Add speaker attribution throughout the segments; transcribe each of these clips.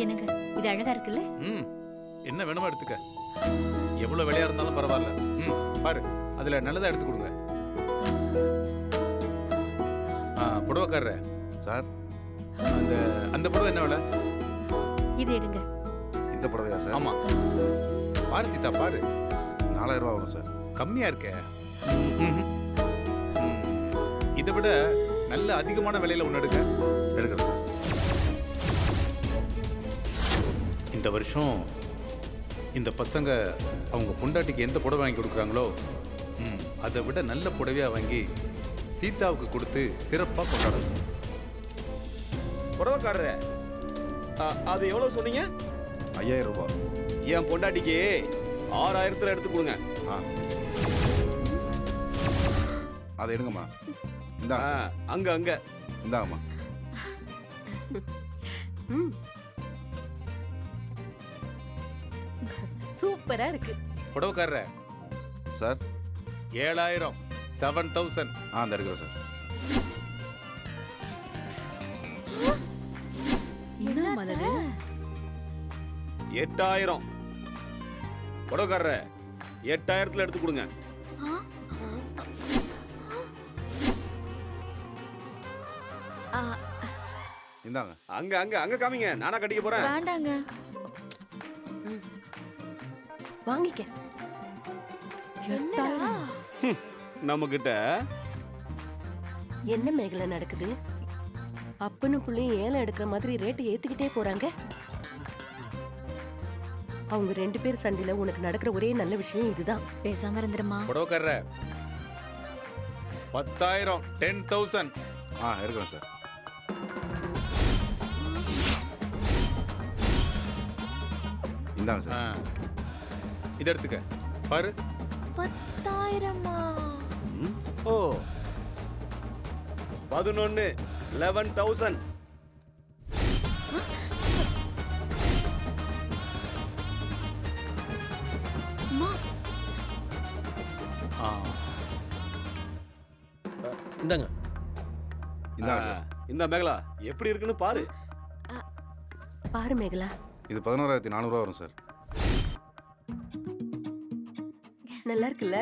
Speaker 1: என்னங்க இது அழகா இருக்குல்ல?
Speaker 2: ம் என்ன வேணுமோ எடுத்துக்க. எவ்வளவு விலையா இருந்தாலும் பரவாயில்ல. பாரு அதுல நல்லதா எடுத்து கொடுங்க. புடவைக்காரரே
Speaker 3: சார்,
Speaker 2: அந்த அந்த புடவை என்ன விலை?
Speaker 1: இது எடுங்க.
Speaker 3: இந்த புடவையா சார்?
Speaker 2: ஆமா பாரு சீதா பாரு.
Speaker 3: 4000 ரூபா வரும் சார்.
Speaker 2: கம்மியா இருக்க. இதை விட நல்ல அதிகமான விலையில ஒன்று எடுக்க.
Speaker 3: எடுக்கிறேன் சார்.
Speaker 2: இந்த வருஷம் இந்த பசங்க அவங்க பொண்டாட்டிக்கு எந்த புடவை வாங்கி கொடுக்குறாங்களோ அதை விட நல்ல புடவையா வாங்கி சீதாவுக்கு கொடுத்து சிறப்பாக கொண்டாடணும்.
Speaker 4: புடவைக்காரரே, அது எவ்வளவு சொன்னீங்க?
Speaker 3: 5000 ரூபா.
Speaker 4: என் பொண்டாட்டிக்கு 6000 எடுத்து கொடுங்க.
Speaker 3: அதை எடுங்கம்மா. இந்தாங்க.
Speaker 4: அங்க அங்க
Speaker 3: இந்தாங்கம்மா.
Speaker 1: சூப்பரா இருக்கு.
Speaker 2: புடவைக்காரரே
Speaker 3: சார்
Speaker 2: 7000 7000.
Speaker 3: அந்த எடுக்கிறேன் சார்.
Speaker 1: என்ன மலரு?
Speaker 4: 8000. புடவைக்காரரே 8000 எடுத்து கொடுங்க.
Speaker 3: இந்தாங்க.
Speaker 4: அங்க அங்க அங்க காமிங்க, நானா கட்டிக்க போறேன்.
Speaker 5: வேண்டாங்க,
Speaker 1: வாங்கிக்க.
Speaker 4: நம்ம கிட்ட
Speaker 6: என்ன மேகலை நடக்குது? அப்பனும் புள்ளையும் ஏலம் எடுக்கிற மாதிரி ரேட்டு ஏத்திக்கிட்டே போறாங்க. அவங்க 2 பேர் சண்டையில உனக்கு நடக்கிற ஒரே நல்ல விஷயம் இதுதான்.
Speaker 5: பேசாம இருந்துருமா.
Speaker 2: புடவைக்காரரே 10000 10000.
Speaker 3: எடுக்கிறேன் சார். இந்தாங்க சார்.
Speaker 2: இதை எடுத்துக்க. பாரு
Speaker 5: 10,000மா?
Speaker 4: ஓ 11 11,000.
Speaker 7: இந்தாங்க.
Speaker 3: இந்தாங்க.
Speaker 4: இந்த மேகலா எப்படி இருக்குன்னு பாரு.
Speaker 6: பாரு மேகலா.
Speaker 3: இது 11400 ரூபா வரும் சார்.
Speaker 6: நல்லா இருக்குல்ல?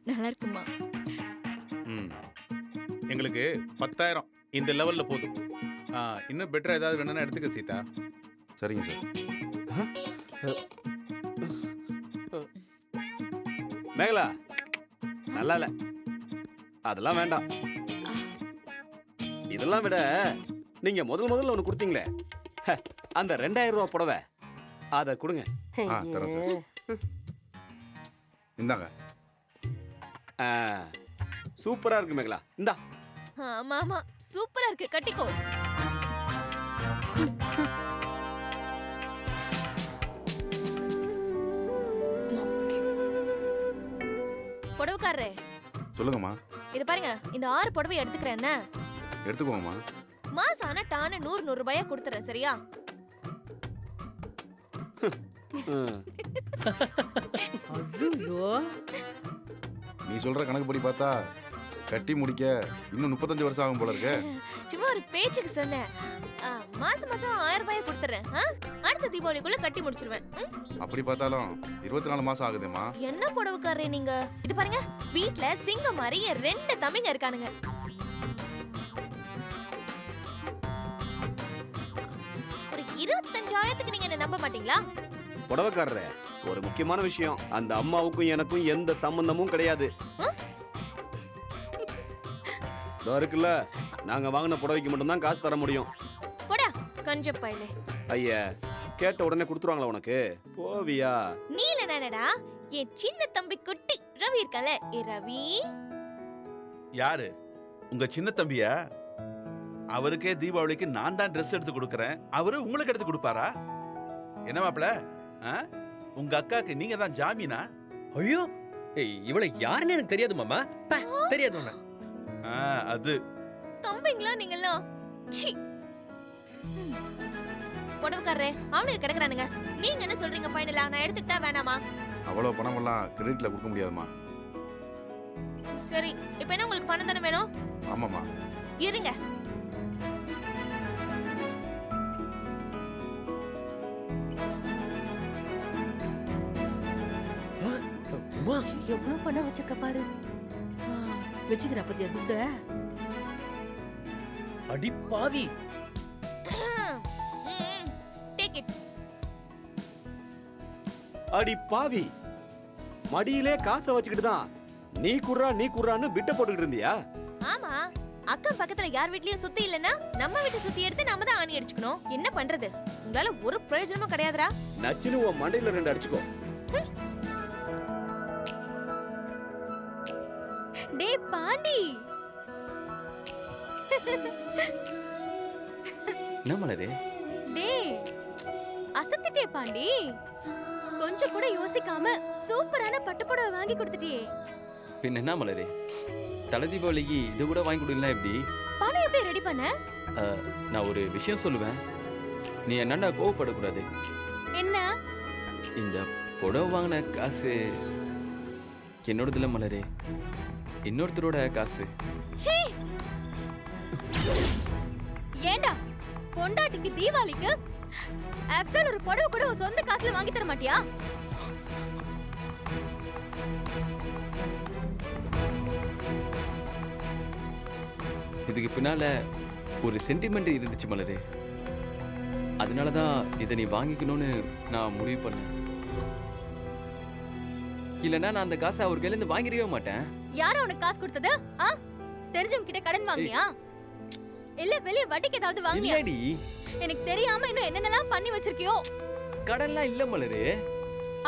Speaker 5: நல்லா இருக்குமா.
Speaker 2: எங்களுக்கு 10000 இந்த லெவல்ல போதும். இன்னும் பெட்டரா ஏதாவது வேணும்னா எடுத்துக்க சீதா.
Speaker 3: சரிங்க சார்.
Speaker 4: மேகலா நல்லா இல்ல, அதெல்லாம் வேண்டாம். இதெல்லாம் விட நீங்க முதல்ல ஒண்ணு கொடுத்தீங்களே, அந்த 2000 ரூபா புடவை, அதை கொடுங்க.
Speaker 3: தரேன் சார். இந்தாங்க.
Speaker 4: சூப்பரா இருக்கு மேகலா. இந்தா.
Speaker 5: ஆமா ஆமா சூப்பரா இருக்கு, கட்டிக்கோ. புடவைக்காரரே
Speaker 3: சொல்லுங்கம்மா.
Speaker 5: இது பாருங்க, இந்த 6 புடவை எடுத்துக்கிறேன். என்ன
Speaker 3: எடுத்துக்கோங்கம்மா.
Speaker 5: மாசம் ஆனா டான 100 ரூபாயா கொடுத்துறேன், சரியா?
Speaker 6: ஐயோ,
Speaker 3: நீ சொல்ற கணக்குப்படி பார்த்தா கட்டி முடிக்க இன்னும் 35 வருஷம் ஆகும் போல இருக்கு.
Speaker 5: சும்மா ஒரு பேச்சுக்கு சொன்னேன். மாசம் 1000 ரூபாய் கொடுத்துறேன். அடுத்த தீபாவளிக்குள்ள கட்டி முடிச்சிருவேன்.
Speaker 3: அப்படி பார்த்தாலும் 24 மாசம் ஆகுதேம்மா.
Speaker 5: என்ன புடவைக்காரரே நீங்க? இது பாருங்க, வீட்ல சிங்கம் மாதிரி 2 தம்பிங்க இருக்கானுங்க. ஒரு 25,000க்கு நீங்க என்ன நம்ப மாட்டீங்களா?
Speaker 4: புடவைக்காரரே, ஒரு முக்கியமான விஷயம், அந்த அம்மாவுக்கும் எனக்கும் எந்த சம்பந்தமும் கிடையாது. இருக்குல்ல, நாங்க வாங்கின புடவைக்கு மட்டும்தான் காசு தர முடியும்.
Speaker 5: போடா கஞ்ச பையலே.
Speaker 4: ஐயா, கேட்ட உடனே கொடுத்துருவாங்களா உனக்கு? போவியா?
Speaker 5: நீ இல்லடா, என் சின்ன தம்பி குட்டி ரவி இருக்கல. ஏ ரவி.
Speaker 8: யாரு? உங்க சின்ன தம்பியா? அவருக்கே தீபாவளிக்கு நான் தான் ட்ரெஸ் எடுத்து கொடுக்கறேன், அவரு உங்களுக்கு எடுத்து கொடுப்பாரா? என்ன மாப்ள, உங்க அக்காக்கு நீங்க தான் ஜாமீனா?
Speaker 7: ஐயோ, இவளை யாருன்னு எனக்கு தெரியாது மாமா. தெரியாது உன்ன.
Speaker 8: அது
Speaker 5: தம்பிங்களா நீங்களா? சீ. புடவைக்காரரே, அவனுக்கு கிடக்குறானுங்க. நீங்க என்ன சொல்றீங்க ஃபைனலா? நான் எடுத்துக்கிட்டா வேணாமா?
Speaker 3: அவ்வளவு பணம் எல்லாம் கிரெடிட்ல கொடுக்க முடியாதுமா.
Speaker 5: சரி, இப்போ என்ன உங்களுக்கு பணம் தானே வேணும்?
Speaker 3: ஆமாமா.
Speaker 5: இருங்க.
Speaker 7: உமா
Speaker 6: எவ்வளவு பணம் வச்சிருக்க பாரு.
Speaker 1: வச்சுக்கிற பத்தியா துட்ட?
Speaker 7: அடி பாவி.
Speaker 5: Take it.
Speaker 4: அடி பாவி, மடியிலே காசை வச்சுக்கிட்டு தான் நீ குர்ரான்னு விட்ட போட்டுக்கிட்டு இருந்தியா?
Speaker 5: ஆமா, அக்கம் பக்கத்துல யார் வீட்லயும் சுத்தி இல்லனா நம்ம வீட்டை சுத்தி எடுத்து நாம தான் ஆணி அடிச்சுக்கணும். என்ன பண்றது? உங்களால ஒரு பிரயோஜனமும் கிடையாதுடா.
Speaker 4: நச்சுன்னு உன் மண்டையில 2 அடிச்சுக்கோ.
Speaker 5: டேய் பாண்டி,
Speaker 7: என்ன மலரே?
Speaker 5: டேய் அசத்திட்டே பாண்டி. கொஞ்சம் கூட யோசிக்காம சூப்பரான பட்டுப்புடவை வாங்கி கொடுத்துட்டியே.
Speaker 9: பின்ன என்ன மலரே, தலை தீபாவளிக்கு இது கூட வாங்கி கொடுக்கலாம் எப்படி?
Speaker 5: பணம் எப்படி ரெடி பண்ண?
Speaker 9: நான் ஒரு விஷயம் சொல்லுவேன், நீ என்னண்டா கோவப்படக்கூடாது.
Speaker 5: என்ன?
Speaker 9: இந்த புடவை வாங்கின காசு என்னோடது இல்லை மலரே, இன்னொருத்தரோட காசு.
Speaker 5: சீ! ஏண்டா பொண்டாட்டிக்கு தீபாவளிக்கு ஆஃப்டர் ஒரு புடவை கூட உன் சொந்த காசுல வாங்கி தர மாட்டியா?
Speaker 9: இதுக்கு பின்னால ஒரு சென்டிமெண்ட் இருந்துச்சு மலரே, அதனாலதான் இதை நீ வாங்கிக்கணும்னு நான் முடிவு பண்ணேன். இல்லைன்னா நான் அந்த காசை அவர் கையில இருந்து வாங்கிடவே மாட்டேன்.
Speaker 5: யார உனக்கு காசு கொடுத்தது? தெரிஞ்சவங்க கிட்ட கடன் வாங்கினியா? இல்ல வெளிய வட்டிக்கு ஏதாவது வாங்கினியா?
Speaker 9: இல்லடி,
Speaker 5: எனக்கு தெரியாம இன்னும் என்னென்னலாம் பண்ணி வச்சிருக்கியோ?
Speaker 9: கடன்லாம் இல்ல மலரே.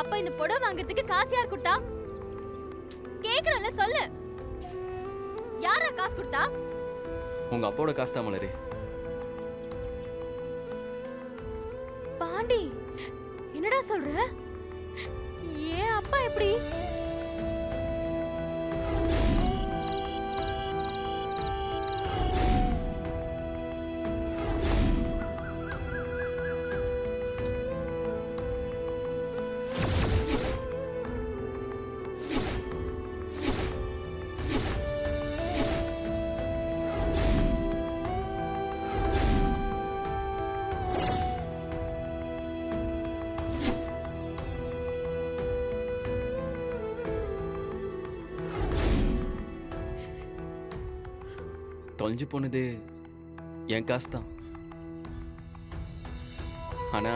Speaker 5: அப்ப இந்த புடவை வாங்குறதுக்கு காசு யார் கொடுத்தா? கேக்குறல சொல்லு. யாரா காசு கொடுத்தா?
Speaker 9: உங்க அப்பாவோட காசு தான் மலரே.
Speaker 5: பாண்டி, என்னடா சொல்ற? ஏன் அப்பா எப்படி?
Speaker 9: தொலைஞ்சு போனது என் காசு தான். ஆனா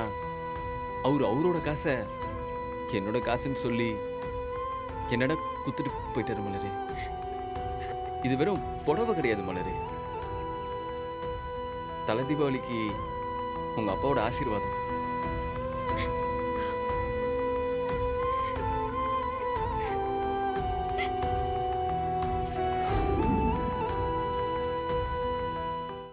Speaker 9: அவரோட காசை என்னோட காசுன்னு சொல்லி என்னடா குத்துட்டு போயிட்டாரு மலரே. இது வெறும் புடவை கிடையாது மலரே, தலை தீபாவளிக்கு உங்க அப்பாவோட ஆசீர்வாதம்.